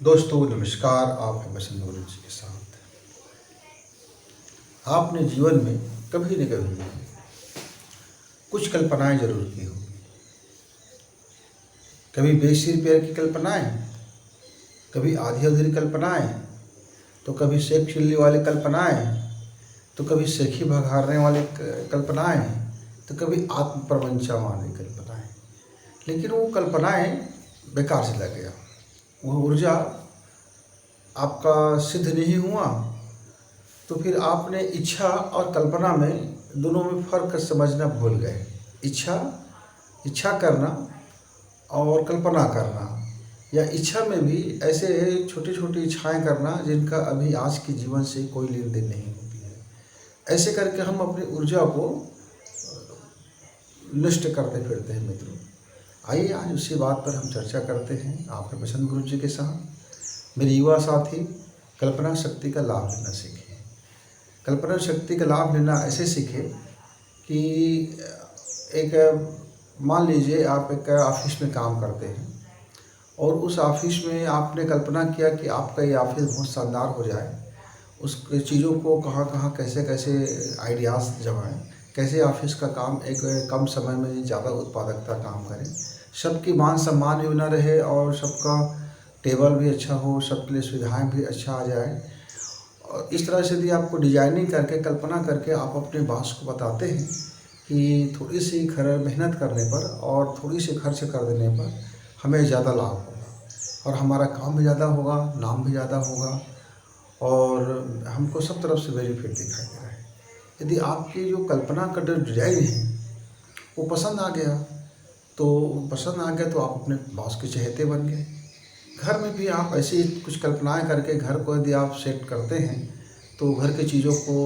दोस्तों नमस्कार। आप हैं बसंत गुरु जी के साथ। आपने जीवन में कभी न कभी कुछ कल्पनाएं जरूर की होंगी। कभी बेसिर पैर की कल्पनाएं, कभी आधी अधूरी कल्पनाएं, तो कभी सेब चिल्ली वाली कल्पनाएं, तो कभी सेखी भगाड़ने वाली कल्पनाएं, तो कभी आत्म प्रवंचा वाली कल्पनाएं। लेकिन वो कल्पनाएं बेकार से लग गया। वह ऊर्जा आपका सिद्ध नहीं हुआ, तो फिर आपने इच्छा और कल्पना में दोनों में फ़र्क समझना भूल गए। इच्छा करना और कल्पना करना, या इच्छा में भी ऐसे छोटी छोटी इच्छाएं करना जिनका अभी आज के जीवन से कोई लेन देन नहीं होती है। ऐसे करके हम अपनी ऊर्जा को नष्ट करते फिरते हैं मित्रों। आइए आज उसी बात पर हम चर्चा करते हैं आपके बसंत गुरु जी के साथ। मेरे युवा साथी कल्पना शक्ति का लाभ लेना सीखें। कल्पना शक्ति का लाभ लेना ऐसे सीखें कि एक मान लीजिए आप एक ऑफिस में काम करते हैं और उस ऑफिस में आपने कल्पना किया कि आपका ये ऑफिस बहुत शानदार हो जाए। उस चीज़ों को कहाँ कहाँ कैसे कैसे आइडियाज़ जमाएं, कैसे ऑफिस का काम एक कम समय में ज़्यादा उत्पादकता काम करें, सबकी मान सम्मान भी बना रहे और सबका टेबल भी अच्छा हो, सबके लिए सुविधाएं भी अच्छा आ जाए। और इस तरह से यदि आपको डिजाइनिंग करके कल्पना करके आप अपने बॉस को बताते हैं कि थोड़ी सी मेहनत करने पर और थोड़ी सी खर्च कर देने पर हमें ज़्यादा लाभ होगा और हमारा काम भी ज़्यादा होगा, नाम भी ज़्यादा होगा और हमको सब तरफ से बेनिफिट दिखाई दे रहा है। यदि आपकी जो कल्पना का जो डिजाइन है वो पसंद आ गया तो आप अपने बॉस के चहेते बन गए। घर में भी आप ऐसी कुछ कल्पनाएं करके घर को यदि आप सेट करते हैं तो घर की चीज़ों को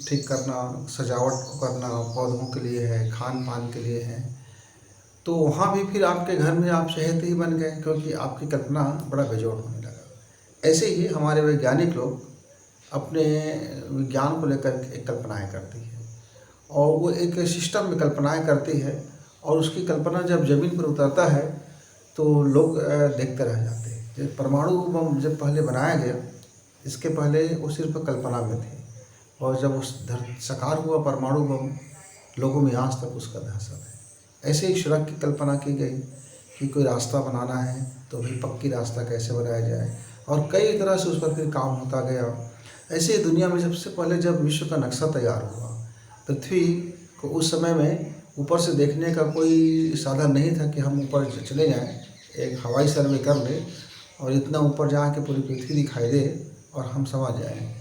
ठीक करना, सजावट को करना, पौधों के लिए है, खान पान के लिए है, तो वहाँ भी फिर आपके घर में आप चहेते ही बन गए क्योंकि आपकी कल्पना बड़ा बेजोड़ होने लगा। ऐसे ही हमारे वैज्ञानिक लोग अपने विज्ञान को लेकर एक कल्पनाएँ करती है और वो एक सिस्टम में कल्पनाएँ करती है और उसकी कल्पना जब ज़मीन पर उतरता है तो लोग देखते रह जाते हैं। जब परमाणु बम जब पहले बनाया गया, इसके पहले वो सिर्फ कल्पना में थे और जब उस साकार हुआ परमाणु बम, लोगों में आज तक उसका दहशत है। ऐसे ही सड़क की कल्पना की गई कि कोई रास्ता बनाना है तो भी पक्की रास्ता कैसे बनाया जाए और कई तरह से उस पर फिर काम होता गया। ऐसे ही दुनिया में सबसे पहले जब विश्व का नक्शा तैयार हुआ, पृथ्वी को उस समय में ऊपर से देखने का कोई साधन नहीं था कि हम ऊपर चले जाएं, एक हवाई सर्वे कर लें और इतना ऊपर जहाँ के पूरी पृथ्वी दिखाई दे और हम समझ जाएं।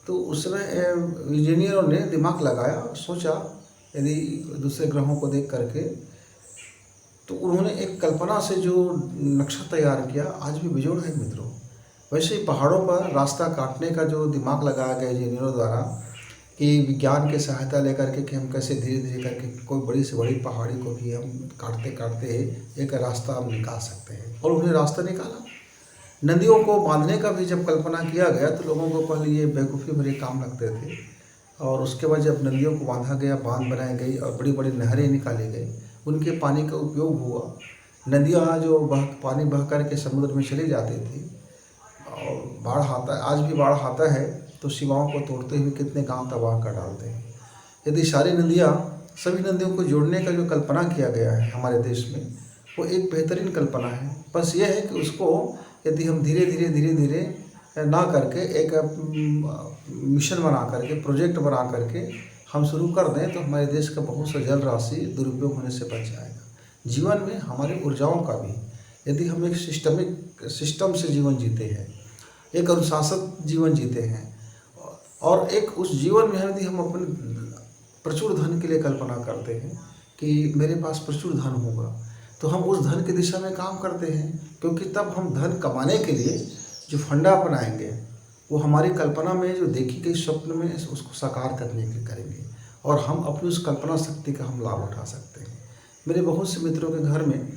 तो उस समय इंजीनियरों ने दिमाग लगाया, सोचा यदि दूसरे ग्रहों को देख करके, तो उन्होंने एक कल्पना से जो नक्शा तैयार किया आज भी बेजोड़ है मित्रों। वैसे ही पहाड़ों पर रास्ता काटने का जो दिमाग लगाया गया इंजीनियरों द्वारा कि विज्ञान की सहायता लेकर के कि हम कैसे धीरे धीरे करके कोई बड़ी से बड़ी पहाड़ी को भी हम काटते काटते एक रास्ता हम निकाल सकते हैं, और उन्हें रास्ता निकाला। नदियों को बांधने का भी जब कल्पना किया गया तो लोगों को पहले ये बेवकूफ़ी भरे काम लगते थे और उसके बाद जब नदियों को बांधा गया, बांध बनाई गई और बड़ी बड़ी नहरें निकाली गई, उनके पानी का उपयोग हुआ। नदियाँ जो पानी बह कर के समुद्र में चली जाती थी और बाढ़ आता, आज भी बाढ़ आता है तो सीमाओं को तोड़ते हुए कितने गांव तबाह कर डालते हैं। यदि सारी नदियाँ, सभी नदियों को जोड़ने का जो कल्पना किया गया है हमारे देश में, वो एक बेहतरीन कल्पना है। बस ये है कि उसको यदि हम धीरे धीरे ना करके एक मिशन बना करके, प्रोजेक्ट बना करके हम शुरू कर दें तो हमारे देश का बहुत सा जल राशि दुरुपयोग होने से बच जाएगा। जीवन में हमारी ऊर्जाओं का भी यदि हम एक सिस्टम से जीवन जीते हैं, एक अनुशासित जीवन जीते हैं और एक उस जीवन में यदि हम अपने प्रचुर धन के लिए कल्पना करते हैं कि मेरे पास प्रचुर धन होगा, तो हम उस धन की दिशा में काम करते हैं, क्योंकि तब हम धन कमाने के लिए जो फंडा अपनाएंगे वो हमारी कल्पना में जो देखी गई स्वप्न में उसको साकार करने के करेंगे और हम अपनी उस कल्पना शक्ति का हम लाभ उठा सकते हैं। मेरे बहुत से मित्रों के घर में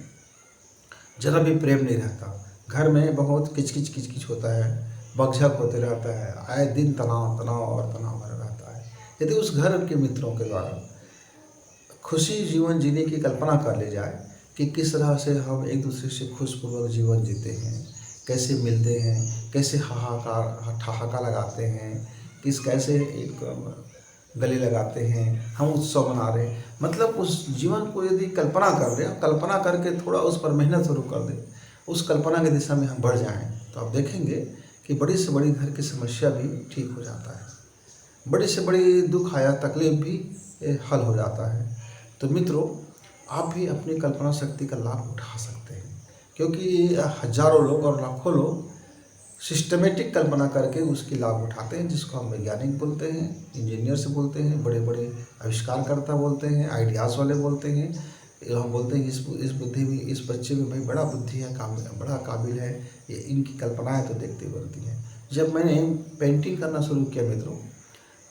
जरा भी प्रेम नहीं रहता, घर में बहुत किचकिच होता है, बकझक होते रहता है, आए दिन तनाव भरा रहता है। यदि उस घर के मित्रों के द्वारा खुशी जीवन जीने की कल्पना कर ली जाए कि किस तरह से हम एक दूसरे से खुशपूर्वक जीवन जीते हैं, कैसे मिलते हैं, कैसे हाहाकार ठहाका लगाते हैं, कैसे एक गले लगाते हैं, हम उत्सव मना रहे हैं। मतलब उस जीवन को यदि कल्पना कर रहे हैं, कल्पना करके थोड़ा उस पर मेहनत शुरू कर दें, उस कल्पना की दिशा में हम बढ़ जाएं, तो आप देखेंगे कि बड़ी से बड़ी घर की समस्या भी ठीक हो जाता है, बड़ी से बड़ी दुख आया तकलीफ भी हल हो जाता है। तो मित्रों, आप भी अपनी कल्पना शक्ति का लाभ उठा सकते हैं, क्योंकि हजारों लोग और लाखों लोग सिस्टमेटिक कल्पना करके उसकी लाभ उठाते हैं, जिसको हम वैज्ञानिक बोलते हैं, इंजीनियर्स बोलते हैं, बड़े बड़े आविष्कारकर्ता बोलते हैं, आइडियाज़ वाले बोलते हैं। हम बोलते हैं इस बुद्धि में, इस बच्चे में भाई बड़ा बुद्धि है, बड़ा काबिल है, ये इनकी कल्पनाएँ तो देखते बनती हैं। जब मैंने पेंटिंग करना शुरू किया मित्रों,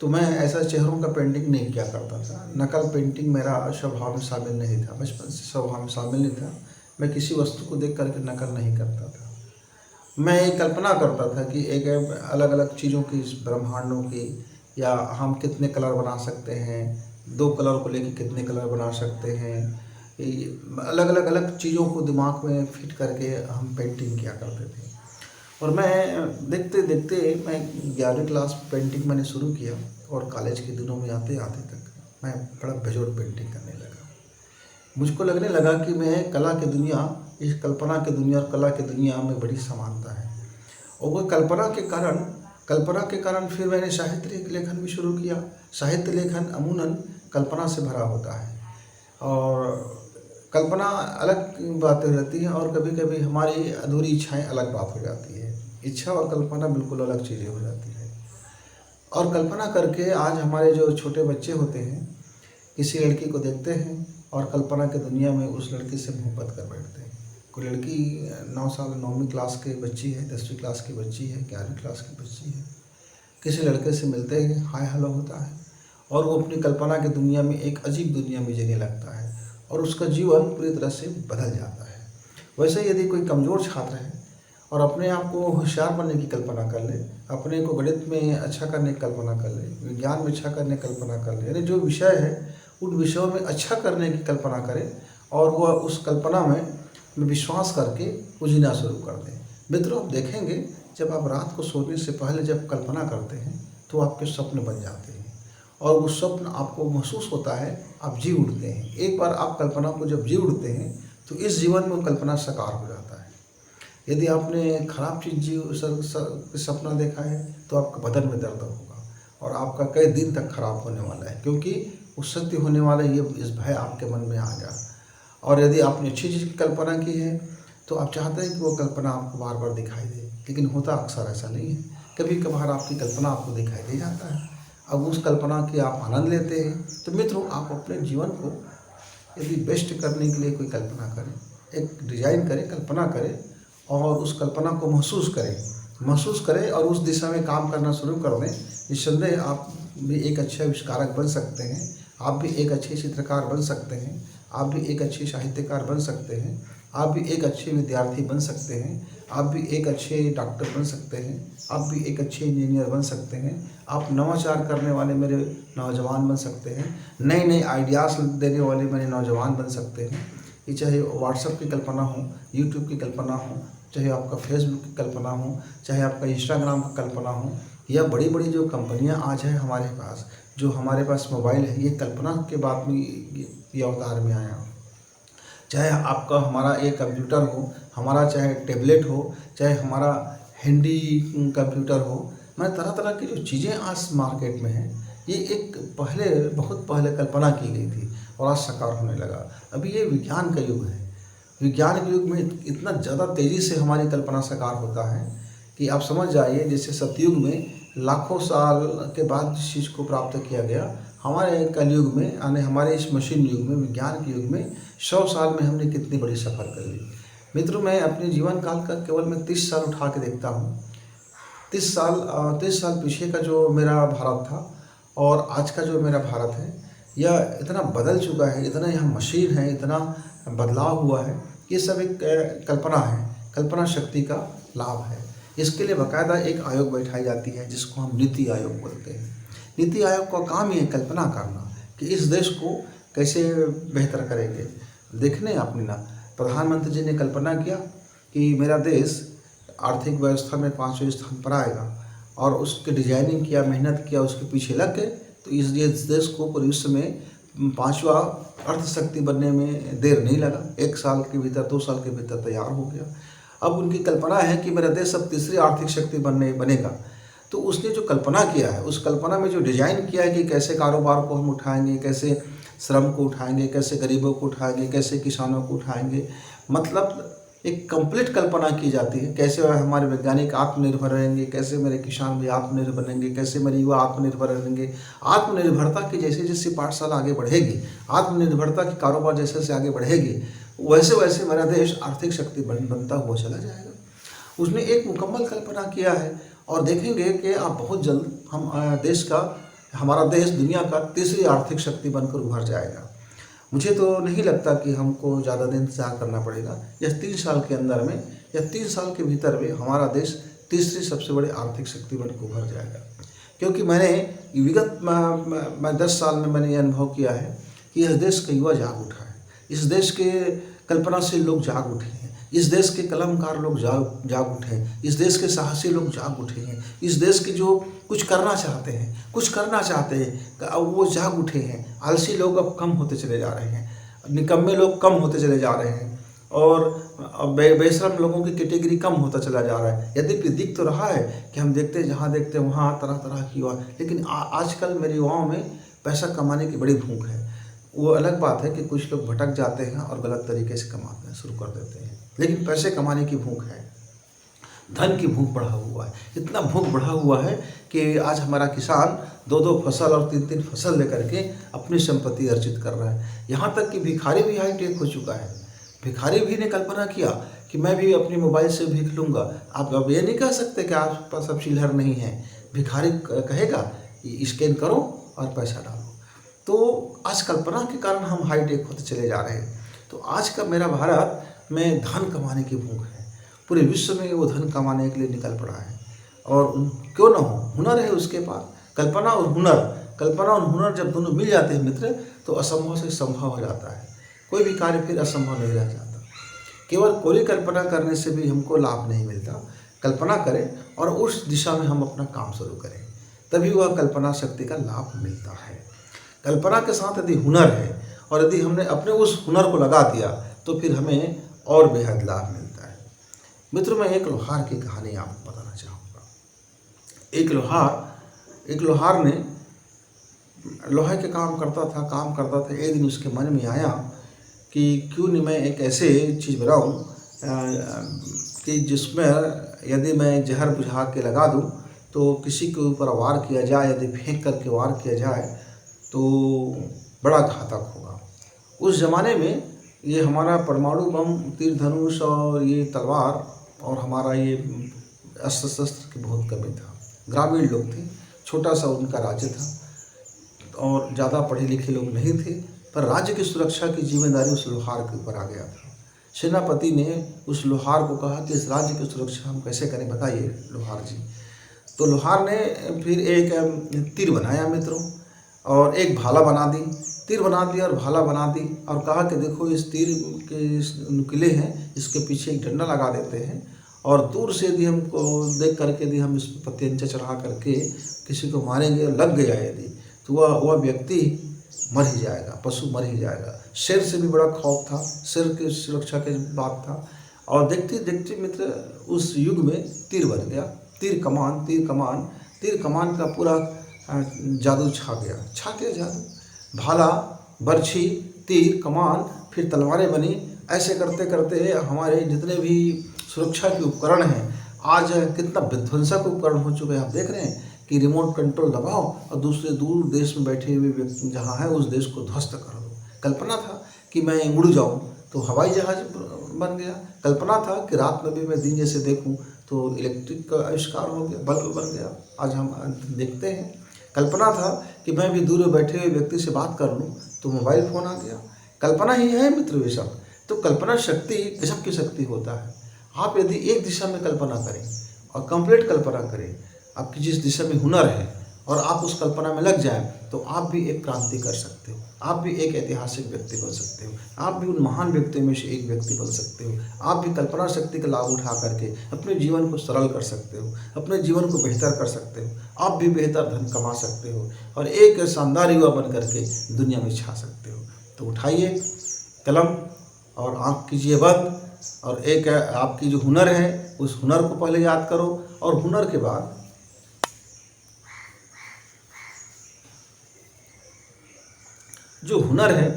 तो मैं ऐसा चेहरों का पेंटिंग नहीं किया करता था। नकल पेंटिंग मेरा स्वभाव में शामिल नहीं था, बचपन से स्वभाव में शामिल नहीं था। मैं किसी वस्तु को देख करके नकल नहीं करता था। मैं एक कल्पना करता था कि एक अलग अलग चीज़ों की, ब्रह्मांडों की, या हम कितने कलर बना सकते हैं, 2 कलर को लेके कितने कलर बना सकते हैं, अलग अलग अलग चीज़ों को दिमाग में फिट करके हम पेंटिंग किया करते थे। और मैं देखते देखते मैं 11वीं क्लास पेंटिंग मैंने शुरू किया, और कॉलेज के दिनों में आते आते तक मैं बड़ा बेजोड़ पेंटिंग करने लगा। मुझको लगने लगा कि मैं कला की दुनिया, इस कल्पना की दुनिया और कला की दुनिया में बड़ी समानता है। और वो कल्पना के कारण फिर मैंने साहित्य लेखन भी शुरू किया। साहित्य लेखन अमूमन कल्पना से भरा होता है, और कल्पना अलग बातें हो जाती हैं, और कभी कभी हमारी अधूरी इच्छाएं अलग बात हो जाती है। इच्छा और कल्पना बिल्कुल अलग चीज़ें हो जाती है। और कल्पना करके आज हमारे जो छोटे बच्चे होते हैं, किसी लड़की को देखते हैं और कल्पना की दुनिया में उस लड़की से मोहब्बत कर बैठते हैं। कोई लड़की 9 साल 9वीं क्लास की बच्ची है, 10वीं क्लास की बच्ची है, 11वीं क्लास की बच्ची है, किसी लड़के से मिलते हैं, हाय हेलो होता है, और वो अपनी कल्पना की दुनिया में एक अजीब दुनिया में जीने लगता है, और उसका जीवन पूरी तरह से बदल जाता है। वैसे यदि कोई कमज़ोर छात्र है और अपने आप को होशियार बनने की कल्पना कर ले, अपने को गणित में अच्छा करने की कल्पना कर ले, विज्ञान में अच्छा करने की कल्पना कर ले, यानी जो विषय है उन विषयों में अच्छा करने की कल्पना करे, और वह उस कल्पना में विश्वास करके वो जीना शुरू कर दें। मित्रों, आप देखेंगे जब आप रात को सोने से पहले जब कल्पना करते हैं तो आपके स्वप्न बन जाते हैं, और वो स्वप्न आपको महसूस होता है, आप जी उठते हैं। एक बार आप कल्पना को जब जी उठते हैं तो इस जीवन में वो कल्पना साकार हो जाता है। यदि आपने खराब चीज़ सपना देखा है तो आपके बदन में दर्द होगा, और आपका कई दिन तक खराब होने वाला है, क्योंकि वो सत्य होने वाला ये इस भय आपके मन में आ गया। और यदि आपने अच्छी चीज़ की कल्पना की है तो आप चाहते हैं कि वो कल्पना आपको बार बार दिखाई दे, लेकिन होता अक्सर ऐसा नहीं है। कभी कभार आपकी कल्पना आपको दिखाई दे जाता है, अब उस कल्पना की आप आनंद लेते हैं। तो मित्रों, आप अपने जीवन को यदि बेस्ट करने के लिए कोई कल्पना करें, एक डिजाइन करें, कल्पना करें, और उस कल्पना को महसूस करें और उस दिशा में काम करना शुरू कर दें। निस्संदेह आप भी एक अच्छे आविष्कारक बन सकते हैं, आप भी एक अच्छे चित्रकार बन सकते हैं, आप भी एक अच्छे साहित्यकार बन सकते हैं, आप भी एक अच्छे विद्यार्थी बन सकते हैं, आप भी एक अच्छे डॉक्टर बन सकते हैं, आप भी एक अच्छे इंजीनियर बन सकते हैं, आप नवाचार करने वाले मेरे नौजवान बन सकते हैं, नए नए आइडियाज़ देने वाले मेरे नौजवान बन सकते हैं। ये चाहे व्हाट्सएप की कल्पना हो, यूट्यूब की कल्पना हो, चाहे आपका फेसबुक की कल्पना हो, चाहे आपका इंस्टाग्राम की कल्पना हो, या बड़ी बड़ी जो कंपनियां आज है हमारे पास, जो हमारे पास मोबाइल है, ये कल्पना के बाद में ये अवतार में आया। चाहे आपका हमारा एक कंप्यूटर हो, हमारा चाहे टैबलेट हो, चाहे हमारा हैंडी कंप्यूटर हो, मैं तरह तरह की जो चीज़ें आज मार्केट में हैं, ये एक बहुत पहले कल्पना की गई थी और आज साकार होने लगा। अभी ये विज्ञान का युग है। विज्ञान के युग में इतना ज़्यादा तेज़ी से हमारी कल्पना साकार होता है कि आप समझ जाइए, जैसे सतयुग में लाखों साल के बाद जिस चीज़ को प्राप्त किया गया, हमारे कलयुग में, यानी हमारे इस मशीन युग में, विज्ञान के युग में 100 साल में हमने कितनी बड़ी सफ़र कर ली। मित्रों, मैं अपने जीवन काल का केवल मैं 30 साल उठा के देखता हूँ। 30 साल पीछे का जो मेरा भारत था और आज का जो मेरा भारत है, यह इतना बदल चुका है, इतना यहाँ मशीन है, इतना बदलाव हुआ है। ये सब एक कल्पना है, कल्पना शक्ति का लाभ है। इसके लिए बाकायदा एक आयोग बैठाई जाती है जिसको हम नीति आयोग बोलते हैं। नीति आयोग का काम ये कल्पना करना कि इस देश को कैसे बेहतर करेंगे। देखने आपने ना, प्रधानमंत्री जी ने कल्पना किया कि मेरा देश आर्थिक व्यवस्था में 5वें स्थान पर आएगा और उसके डिजाइनिंग किया, मेहनत किया, उसके पीछे लग गए तो ये देश को पूरे विश्व में 5वां अर्थशक्ति बनने में देर नहीं लगा। 1 साल के भीतर, 2 साल के भीतर तैयार हो गया। अब उनकी कल्पना है कि मेरा देश अब तीसरी आर्थिक शक्ति बनेगा। तो उसने जो कल्पना किया है, उस कल्पना में जो डिजाइन किया है कि कैसे कारोबार को हम उठाएंगे, कैसे श्रम को उठाएंगे, कैसे गरीबों को उठाएंगे, कैसे किसानों को उठाएंगे, मतलब एक कंप्लीट कल्पना की जाती है। कैसे हमारे वैज्ञानिक आत्मनिर्भर रहेंगे, कैसे मेरे किसान भी आत्मनिर्भर बनेंगे, कैसे मेरे युवा आत्मनिर्भर रहेंगे। आत्मनिर्भरता की जैसे जैसे पाठशाला आगे बढ़ेगी, आत्मनिर्भरता की कारोबार जैसे जैसे आगे बढ़ेगी, वैसे वैसे मेरा देश आर्थिक शक्ति बनता हुआ चला जाएगा। उसने एक मुकम्मल कल्पना किया है और देखेंगे कि आप बहुत जल्द हमारा देश दुनिया का तीसरी आर्थिक शक्ति बनकर उभर जाएगा। मुझे तो नहीं लगता कि हमको ज़्यादा दिन इंतजार करना पड़ेगा। यह 3 साल के अंदर में या 3 साल के भीतर में हमारा देश तीसरी सबसे बड़ी आर्थिक शक्ति बनकर उभर जाएगा। क्योंकि मैंने विगत 10 साल में मैंने ये अनुभव किया है कि इस देश का युवा जाग उठा है, इस देश के कल्पनाशील लोग जाग उठे हैं, इस देश के कलमकार लोग जाग उठे हैं, इस देश के साहसी लोग जाग उठे हैं, इस देश के जो कुछ करना चाहते हैं अब वो जाग उठे हैं। आलसी लोग अब कम होते चले जा रहे हैं, निकम्मे लोग कम होते चले जा रहे हैं और बेशरम लोगों की कैटेगरी कम होता चला जा रहा है। यद्यपि दिख तो रहा है कि हम जहाँ देखते हैं वहाँ तरह तरह की युवा, लेकिन आजकल मेरे युवाओं में पैसा कमाने की बड़ी भूख है। वो अलग बात है कि कुछ लोग भटक जाते हैं और गलत तरीके से कमाना शुरू कर देते हैं, लेकिन पैसे कमाने की भूख है, धन की भूख बढ़ा हुआ है। इतना भूख बढ़ा हुआ है कि आज हमारा किसान 2-2 फसल और 3-3 फसल लेकर के अपनी संपत्ति अर्जित कर रहा है। यहाँ तक कि भिखारी भी हाईटेक हो चुका है। भिखारी भी ने कल्पना किया कि मैं भी अपने मोबाइल से भीख लूँगा। आप अब ये नहीं कह सकते कि आपके पास अब चिल्लर नहीं है। भिखारी कहेगा स्कैन करो और पैसा डालो। तो आज कल्पना के कारण हम हाईटेक होते चले जा रहे हैं। तो आज का मेरा भारत में धन कमाने की भूख है। पूरे विश्व में वो धन कमाने के लिए निकल पड़ा है और क्यों ना हो, हुनर है उसके पास। कल्पना और हुनर जब दोनों मिल जाते हैं मित्र, तो असंभव से संभव हो जाता है। कोई भी कार्य फिर असंभव नहीं रह जाता। केवल कोरी कल्पना करने से भी हमको लाभ नहीं मिलता। कल्पना करें और उस दिशा में हम अपना काम शुरू करें, तभी वह कल्पना शक्ति का लाभ मिलता है। कल्पना के साथ यदि हुनर है और यदि हमने अपने उस हुनर को लगा दिया तो फिर हमें और बेहद लाभ मिलता है। मित्रों, मैं एक लोहार की कहानी आपको बताना चाहूँगा। एक लोहार ने लोहे के काम करता था। एक दिन उसके मन में आया कि क्यों नहीं मैं एक ऐसे चीज़ बनाऊं कि जिसमें यदि मैं जहर बुझा के लगा दूं तो किसी के ऊपर वार किया जाए, यदि फेंक करके वार किया जाए तो बड़ा घातक होगा। उस ज़माने में ये हमारा परमाणु बम, तीर धनुष और ये तलवार और हमारा ये अस्त्र शस्त्र की बहुत कमी था। ग्रामीण लोग थे, छोटा सा उनका राज्य था और ज़्यादा पढ़े लिखे लोग नहीं थे, पर राज्य की सुरक्षा की जिम्मेदारी उस लोहार के ऊपर आ गया था। सेनापति ने उस लोहार को कहा कि इस राज्य की सुरक्षा हम कैसे करें, बताइए लोहार जी। तो लोहार ने फिर एक तीर बनाया मित्रों और एक भाला बना दी। तीर बना दिया और भाला बना दी और कहा कि देखो इस तीर के नुकीले हैं, इसके पीछे एक डंडा लगा देते हैं और दूर से यदि हमको देख करके यदि हम इस पर पत्यंचा चढ़ा करके किसी को मारेंगे, लग गया यदि, तो वह व्यक्ति मर ही जाएगा, पशु मर ही जाएगा। शेर से भी बड़ा खौफ था, शेर की सुरक्षा की बात था। और देखते देखते मित्र उस युग में तीर बन गया। तीर कमान का पूरा जादू छा गया जादू। भाला, बर्छी, तीर, कमान, फिर तलवारें बनी। ऐसे करते करते हमारे जितने भी सुरक्षा के उपकरण हैं, आज कितना विध्वंसक उपकरण हो चुके हैं। आप देख रहे हैं कि रिमोट कंट्रोल दबाओ और दूसरे दूर देश में बैठे हुए व्यक्ति जहाँ है उस देश को ध्वस्त कर दो। कल्पना था कि मैं उड़ जाऊँ तो हवाई जहाज बन गया। कल्पना था कि रात में भी मैं दिन जैसे देखूँ तो इलेक्ट्रिक का आविष्कार हो गया, बल्ब बन गया। आज हम देखते हैं। कल्पना था कि मैं भी दूर बैठे हुए व्यक्ति से बात कर लूँ तो मोबाइल फ़ोन आ गया। कल्पना ही है मित्र ये सब। तो कल्पना शक्ति गजब की शक्ति होता है। आप यदि एक दिशा में कल्पना करें और कंप्लीट कल्पना करें, आपकी जिस दिशा में हुनर है और आप उस कल्पना में लग जाएं तो आप भी एक क्रांति कर सकते हो, आप भी एक ऐतिहासिक व्यक्ति बन सकते हो, आप भी उन महान व्यक्तियों में से एक व्यक्ति बन सकते हो। आप भी कल्पना शक्ति का लाभ उठा करके अपने जीवन को सरल कर सकते हो, अपने जीवन को बेहतर कर सकते हो, आप भी बेहतर धन कमा सकते हो और एक शानदार युवा बन करके दुनिया में छा सकते हो। तो उठाइए कलम और आँख कीजिए बंद और एक आपकी जो हुनर है उस हुनर को पहले याद करो और हुनर के बाद जो हुनर है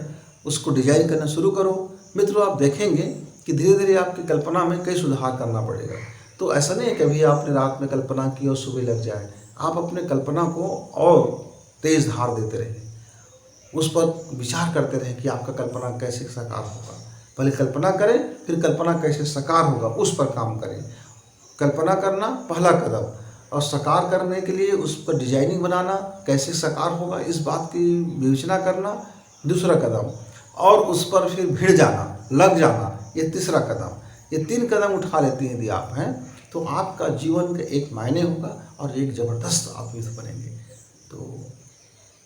उसको डिजाइन करना शुरू करो। मित्रों, आप देखेंगे कि धीरे धीरे आपकी कल्पना में कई सुधार करना पड़ेगा। तो ऐसा नहीं है कि अभी आपने रात में कल्पना की और सुबह लग जाए। आप अपने कल्पना को और तेज धार देते रहें, उस पर विचार करते रहें कि आपका कल्पना कैसे साकार होगा। पहले कल्पना करें, फिर कल्पना कैसे साकार होगा उस पर काम करें। कल्पना करना पहला कदम और साकार करने के लिए उस पर डिजाइनिंग बनाना, कैसे साकार होगा इस बात की विवेचना करना दूसरा कदम, और उस पर फिर भिड़ जाना, लग जाना ये तीसरा कदम। ये 3 कदम उठा लेते हैं यदि आप हैं तो आपका जीवन का एक मायने होगा और एक ज़बरदस्त आप बनेंगे। तो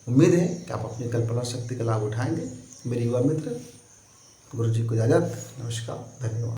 उम्मीद है कि आप अपनी कल्पना शक्ति का लाभ उठाएंगे। मेरे युवा मित्र, गुरु जी को इजाज़त। नमस्कार, धन्यवाद।